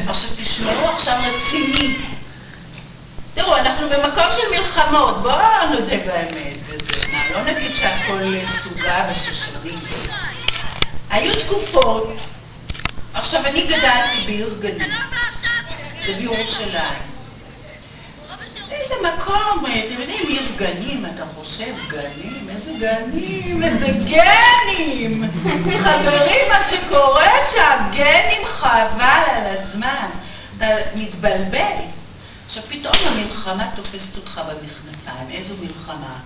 עכשיו תשמעו עכשיו רציני. תראו, אנחנו במקום של מלחמות, בואו נודה באמת וזה. לא נגיד שהכל סוגה ושושרים. היו תקופות, עכשיו אני גדלתי בעיר גנים, זה בירושלים. איזה מקום, אתם יודעים, עיר גנים, אתה חושב, גנים, איזה גנים, איזה גנים! חברים, מה שקורה שם, גנים חבל על הזמן, אתה מתבלבל. עכשיו פתאום המלחמה תופסת אותך במכנסיים, איזו מלחמה?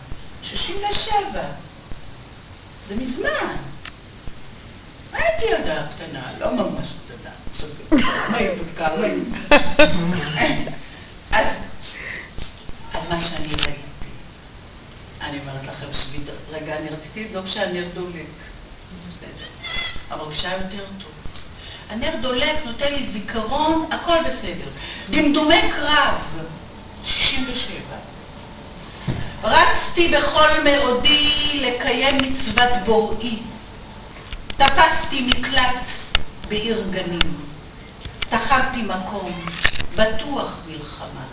67. זה מזמן. מה הייתי ילדה קטנה? לא ממש קטנה. מה היא בודקה? אז מה שאני ראיתי, אני אומרת לכם שביט, רגע, אני רציתי לבדוק שהנר דולק. אבל כשהיה יותר טוב. הנר דולק, נותן לי זיכרון, הכל בסדר. דמדומי קרב, 67. רצתי בכל מאודי לקיים מצוות בוראי. תפסתי מקלט בעיר גנים. תחלתי מקום, בטוח מלחמה.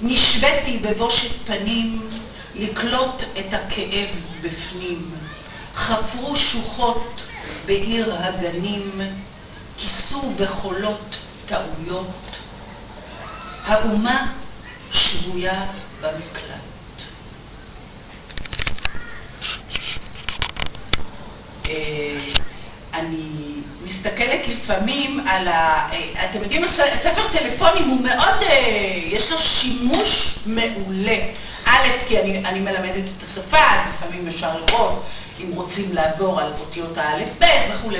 נשבתי בבושת פנים לקלוט את הכאב בפנים. חפרו שוחות בעיר הגנים, כיסו בחולות טעויות. האומה שבויה במקלט. אני מסתכלת לפעמים על אתם יודעים, ספר טלפונים הוא מאוד, יש לו שימוש מעולה. א', כי אני מלמדת את השפה, אז לפעמים אפשר לראות אם רוצים לעבור על אותיות האלף ב' וכו'.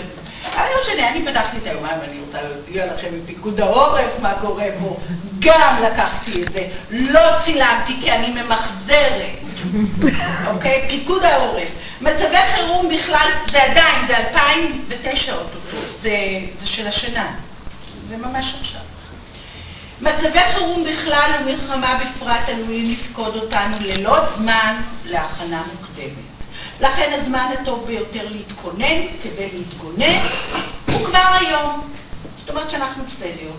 אבל לא משנה, אני פתחתי את היומן ואני רוצה להודיע לכם מפיקוד העורף מה קורה פה. גם לקחתי את זה, לא צילמתי כי אני ממחזרת. אוקיי? פיקוד העורף. מצבי חירום בכלל, זה עדיין, זה 2009 אוטוטו, זה של השנה, זה ממש עכשיו. מצבי חירום בכלל ומלחמה בפרט עלולים לפקוד אותנו ללא זמן להכנה מוקדמת. לכן הזמן הטוב ביותר להתכונן כדי להתגונן הוא כבר היום. זאת אומרת שאנחנו בסדר.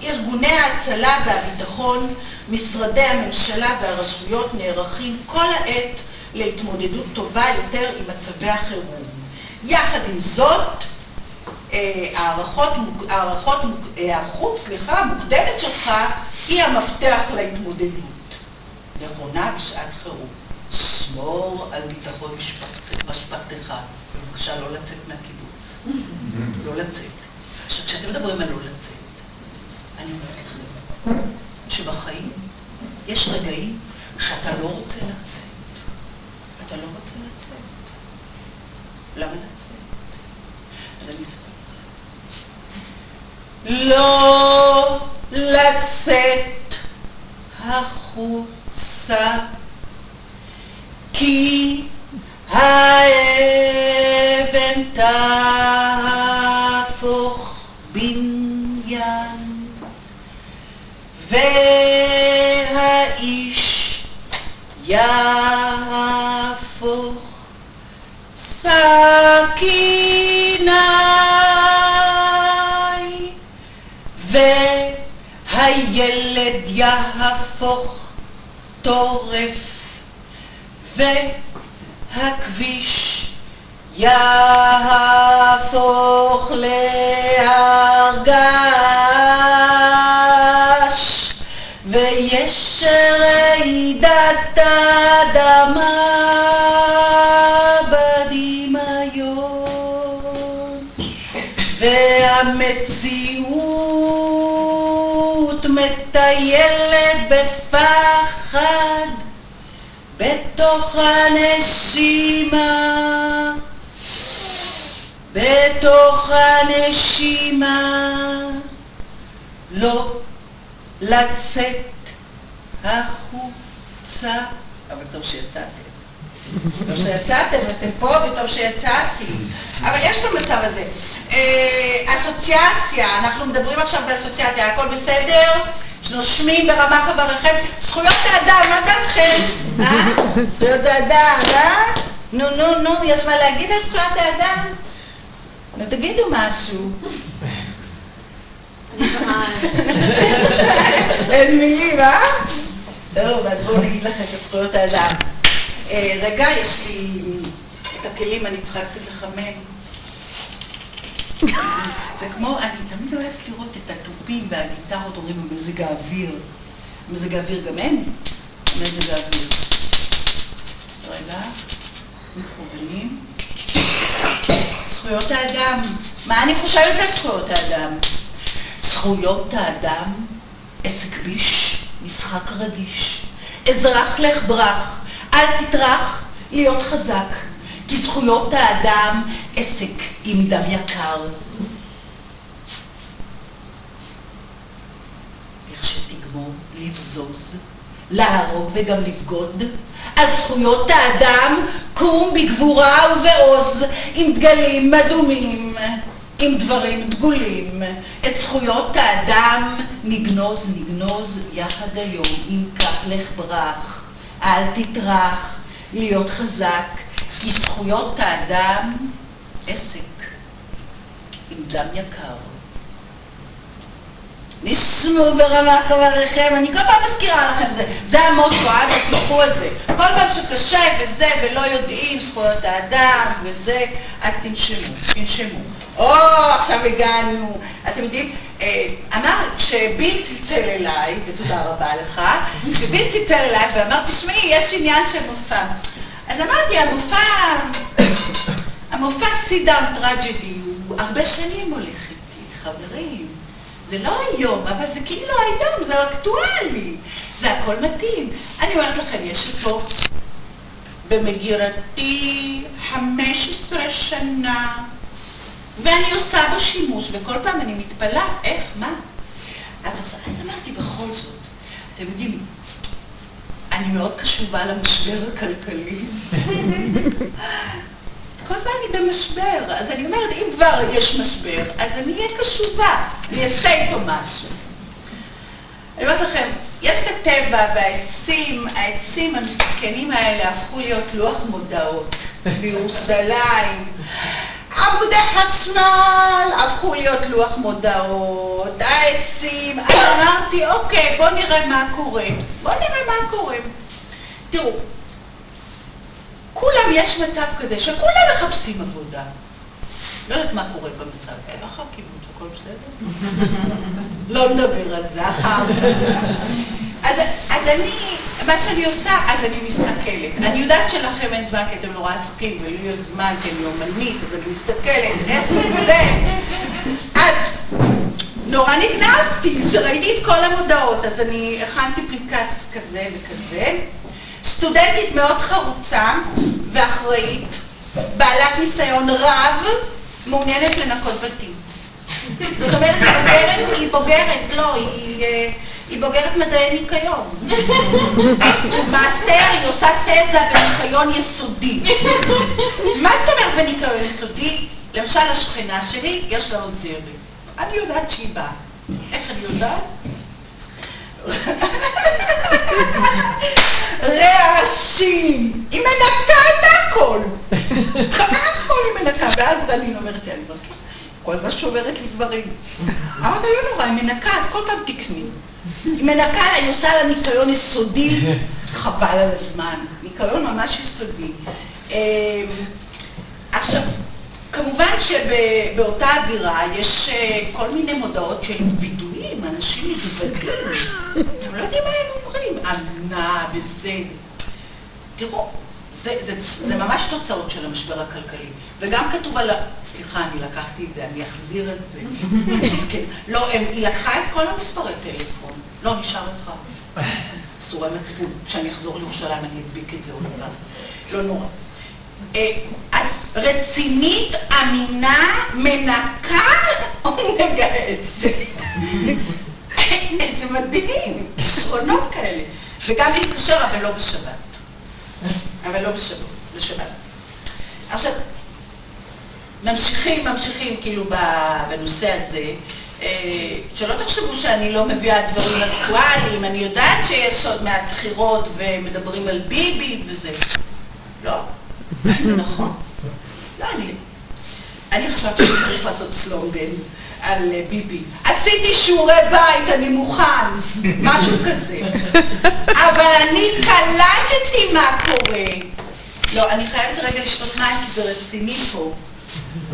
ארגוני ההצלה והביטחון, משרדי הממשלה והרשויות נערכים כל העת להתמודדות טובה יותר עם מצבי החירום. יחד עם זאת, ההיערכות מוקדמת שלך היא המפתח להתמודדות. נכונה בשעת חירום. שמור על ביטחון משפחתך. בבקשה לא לצאת מהקיבוץ. לא לצאת. עכשיו, כשאתם מדברים על לא לצאת, אני אומרת לכם שבחיים יש רגעים שאתה לא רוצה לצאת. אתה לא רוצה לצאת. למה לצאת? אז אני אספר לך. לא לצאת החוצה, כי האבן תהפוך בניין, והאיש יהפוך סכיני, והילד יהפוך טורף, והכביש יהפוך להר געש, ויש רעידת אדמה בדמיון, והמציאות מטיילת בפחד בתוך הנשימה, בתוך הנשימה. לא לצאת החוצה. אבל טוב שיצאתם. טוב שיצאתם, אתם פה וטוב שיצאתי. אבל יש את המצב הזה. אסוציאציה, אנחנו מדברים עכשיו באסוציאציה, הכל בסדר? נושמים ברמה חבריכם, זכויות האדם, מה דעתכם? זכויות האדם, נו, יש מה להגיד על זכויות האדם? נו, תגידו משהו. אין מילים, טוב, אז בואו נגיד לכם את זכויות האדם. רגע, יש לי את הכלים, אני צריכה קצת לחמם. זה כמו, אני תמיד אוהבת לראות את התופים והגיטרות אומרים במזג האוויר. מזג האוויר גם אין? מזג האוויר. רגע, מכוונים. זכויות האדם. מה אני חושבת על זכויות האדם? זכויות האדם, עסק ביש, משחק רגיש. אזרח לך ברח, אל תטרח להיות חזק. כי זכויות האדם, עסק עם דם יקר. איך שתגמור לבזוז, להרוג וגם לבגוד, על זכויות האדם קום בגבורה ובעוז, עם דגלים מדומים, עם דברים דגולים. את זכויות האדם נגנוז, נגנוז יחד היום, אם כך לך ברח, אל תטרח להיות חזק. כי זכויות האדם, עסק, עם דם יקר. נשמו ברמה חבריכם, אני כל פעם מזכירה לכם זה. זה המוטו, תלכו את זה. כל פעם שקשה וזה ולא יודעים זכויות האדם וזה, אז תנשמו. עכשיו הגענו. אתם יודעים, כשביל צלצל אליי, ותודה רבה לך, כשביל צלצל אליי ואמר, תשמעי, יש עניין של מופע. אז אמרתי, המופע סידם טרג'די הוא הרבה שנים הולך איתי, חברים. זה לא היום, אבל זה כאילו היום, זה אקטואלי. זה הכל מתאים. אני אומרת לכם, יש לי פה במגירתי 15 שנה, ואני עושה בו שימוש, וכל פעם אני מתפלאה, איך, מה? אז אמרתי בכל זאת, אתם יודעים, אני מאוד קשובה למשבר הכלכלי. כל הזמן אני במשבר, אז אני אומרת, אם כבר יש משבר, אז אני אהיה קשובה, אני אעשה איתו משהו. אני אומרת לכם, יש את הטבע והעצים המסכנים האלה הפכו להיות לוח מודעות בירושלים. עמודי חשמל הפכו להיות לוח מודעות, העצים, אז אמרתי, אוקיי, בוא נראה מה קורה. תראו, כולם יש מצב כזה שכולם מחפשים עבודה. לא יודעת מה קורה במצב, אין לך כיוון, הכל בסדר? לא נדבר על זה, אז מה שאני עושה, אז אני מסתכלת. אני יודעת שלכם אין זמן כי אתם נורא עסוקים, ולי יש זמן כי אני אומנית, אז אני מסתכלת, איך זה? אז נורא נגנבתי, שראיתי את כל המודעות, אז אני הכנתי פנקס כזה וכזה. סטודנטית מאוד חרוצה ואחראית, בעלת ניסיון רב, מעוניינת לנקות בתים. זאת אומרת, היא בוגרת מדעי ניקיון. מאסטר, היא עושה תזה בניקיון יסודי. מה זאת אומרת בניקיון יסודי? למשל, השכנה שלי, יש לה עוזרת. אני יודעת שהיא באה. איך אני יודעת? רעשים! היא מנקה את הכל! הכל היא מנקה, ואז דלין אומרת לי, אני אומרת, כל הזמן שוברת לי דברים. אמרת, לא נורא, היא מנקה, אז כל פעם תקני. היא מנקה, היא עושה לה ניקיון יסודי, חבל על הזמן. ניקיון ממש יסודי. עכשיו, כמובן שבאותה אווירה יש כל מיני מודעות של בידויים, אנשים מתוודעים. אתם לא יודעים מה הם אומרים, אמנה וזה. תראו, זה ממש תוצאות של המשבר הכלכלי. וגם כתוב על סליחה, אני לקחתי את זה, אני אחזיר את זה. לא, היא לקחה את כל המספרי טלפון. לא, נשאר אותך. סורי מצפון. כשאני אחזור לירושלים אני אדביק את זה עוד פעם. לא נורא. אז רצינית, אמינה, מנקה או מגהצת? זה מדהים, כישרונות כאלה. וגם להתקשר, אבל לא בשבת. בשבת. עכשיו, ממשיכים כאילו בנושא הזה, שלא תחשבו שאני לא מביאה דברים אקטואליים, אני יודעת שיש עוד מעט בחירות ומדברים על ביבי וזה. לא. נכון. לא, אני חשבתי שאני צריך לעשות סלוגן. על ביבי. עשיתי שיעורי בית, אני מוכן, משהו כזה. אבל אני קלטתי מה קורה. לא, אני חייבת רגע לשתות מים, כי זה רציני פה.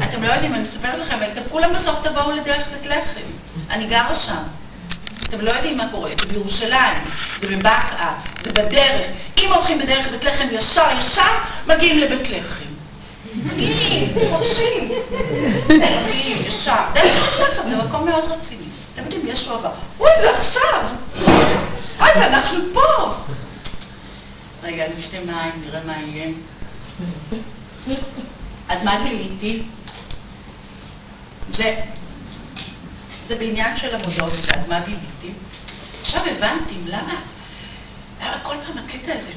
אתם לא יודעים, אני מספרת לכם, אתם כולם בסוף תבואו לדרך בית לחם. אני גרה שם. אתם לא יודעים מה קורה, זה בירושלים, זה בבקעה, זה בדרך. אם הולכים בדרך בית לחם ישר, מגיעים לבית לחם. מגיעים, חורשים. מגיעים, ישר. דרך בית לחם, זה מקום מאוד רציני. אתם יודעים, יש לו הבא. אוי, זה עכשיו! אוי, ואנחנו פה! רגע, אני אשתה מים, נראה מה יהיה. אז מה גיליתי? זה בעניין של המודעות, אז מה גיליתי? עכשיו הבנתי, למה כל פעם הקטע הזה?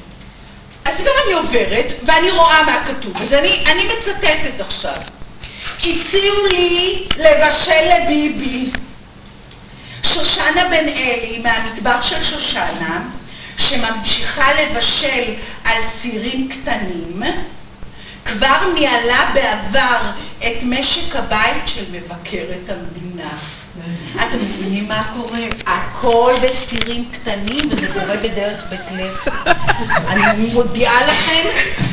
אז פתאום אני עוברת, ואני רואה מה כתוב, אז אני מצטטת עכשיו. הציעו לי לבשל לביבי. שושנה בן אלי, מהמטבח של שושנה, שממשיכה לבשל על סירים קטנים, כבר ניהלה בעבר את משק הבית של מבקרת המדינה. אתם מבינים מה קורה? הכל בסירים קטנים, וזה קורה בדרך בית לחם.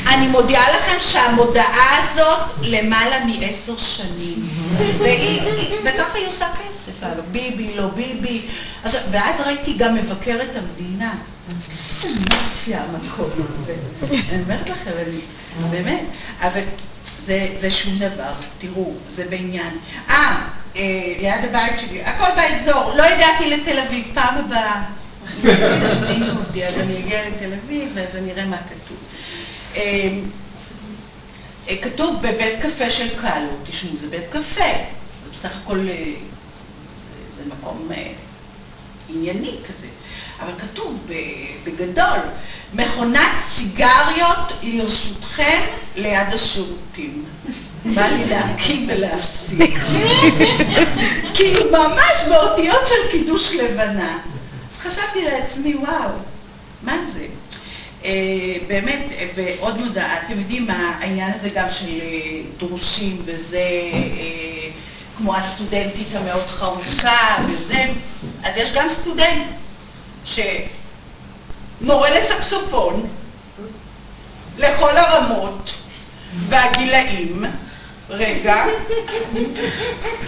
אני מודיעה לכם שהמודעה הזאת למעלה מ10 שנים. וככה היא עושה כסף, ביבי, לא ביבי. ואז ראיתי גם מבקרת המדינה. איזה מאפיה המקום הזה. אני אומרת לכם, באמת, אבל זה שום דבר, תראו, זה בעניין. ליד הבית שלי, הכל באזור, לא הגעתי לתל אביב, פעם הבאה. אז אני אגיע לתל אביב, ואז אני אראה מה כתוב. כתוב בבית קפה של קלו, תשמעו, זה בית קפה, זה בסך הכל, זה מקום ענייני כזה, אבל כתוב בגדול, מכונת סיגריות לרשותכם ליד השירותים. בא לי להקים ולהפסיק. כאילו ממש באותיות של קידוש לבנה. אז חשבתי לעצמי, וואו, מה זה? באמת, ועוד מודעה, אתם יודעים מה, העניין הזה גם של דרושים וזה, כמו הסטודנטית המאוד חרוצה וזה, אז יש גם סטודנט שמורה לסקסופון לכל הרמות והגילאים, רגע,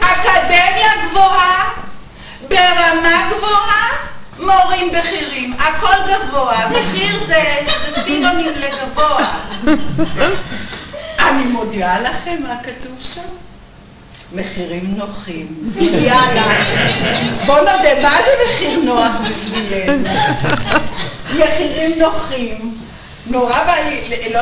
אקדמיה גבוהה, ברמה גבוהה, מורים בכירים, הכל גבוה, מחיר זה סינוניים לגבוה. אני מודיעה לכם מה כתוב שם. מחירים נוחים. יאללה, בוא נודה, מה זה מחיר נוח בשבילנו? מחירים נוחים. נורא בא לי, לא